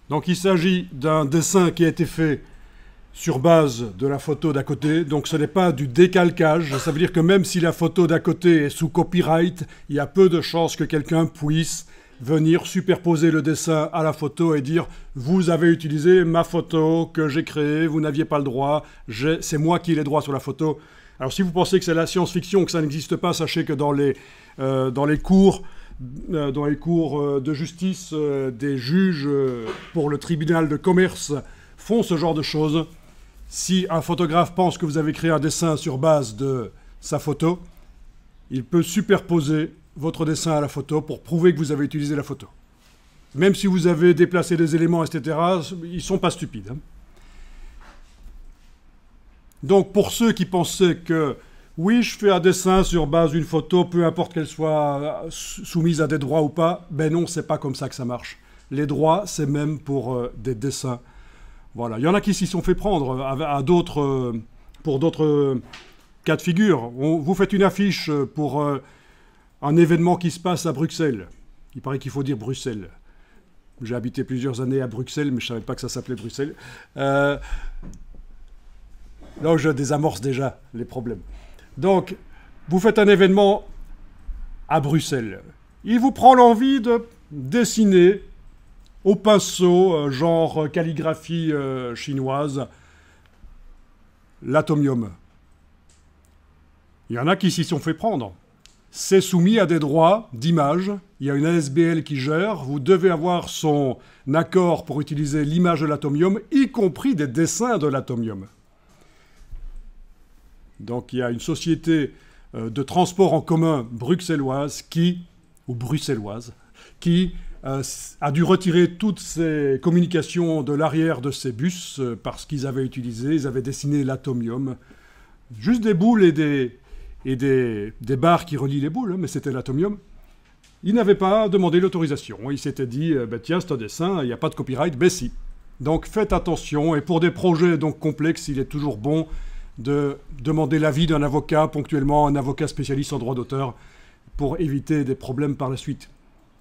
Donc il s'agit d'un dessin qui a été fait sur base de la photo d'à côté, donc ce n'est pas du décalcage, ça veut dire que même si la photo d'à côté est sous copyright, il y a peu de chances que quelqu'un puisse venir superposer le dessin à la photo et dire « Vous avez utilisé ma photo que j'ai créée, vous n'aviez pas le droit, c'est moi qui ai les droits sur la photo ». Alors si vous pensez que c'est la science-fiction, que ça n'existe pas, sachez que dans les cours de justice, des juges pour le tribunal de commerce font ce genre de choses. Si un photographe pense que vous avez créé un dessin sur base de sa photo, il peut superposer votre dessin à la photo pour prouver que vous avez utilisé la photo. Même si vous avez déplacé des éléments, etc., ils ne sont pas stupides. Hein. Donc pour ceux qui pensaient que oui, je fais un dessin sur base d'une photo, peu importe qu'elle soit soumise à des droits ou pas, ben non, c'est pas comme ça que ça marche. Les droits, c'est même pour des dessins. Voilà. Il y en a qui s'y sont fait prendre pour d'autres cas de figure. Vous faites une affiche pour un événement qui se passe à Bruxelles. Il paraît qu'il faut dire Bruxelles. J'ai habité plusieurs années à Bruxelles, mais je ne savais pas que ça s'appelait Bruxelles. Là, je désamorce déjà les problèmes. Donc, vous faites un événement à Bruxelles. Il vous prend l'envie de dessiner au pinceau, genre calligraphie chinoise, l'atomium. Il y en a qui s'y sont fait prendre. C'est soumis à des droits d'image. Il y a une ASBL qui gère. Vous devez avoir son accord pour utiliser l'image de l'atomium, y compris des dessins de l'atomium. Donc il y a une société de transport en commun bruxelloise qui a dû retirer toutes ces communications de l'arrière de ces bus parce qu'ils avaient dessiné l'atomium. Juste des boules et des barres qui relient les boules, mais c'était l'atomium. Ils n'avaient pas demandé l'autorisation. Ils s'étaient dit, tiens, c'est un dessin, il n'y a pas de copyright, ben si. Donc faites attention, et pour des projets donc complexes, il est toujours bon de demander l'avis d'un avocat, ponctuellement un avocat spécialiste en droit d'auteur, pour éviter des problèmes par la suite.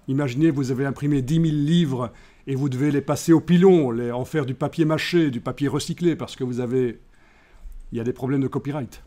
Imaginez, vous avez imprimé 10 000 livres et vous devez les passer au pilon, en faire du papier mâché, du papier recyclé, parce que il y a des problèmes de copyright.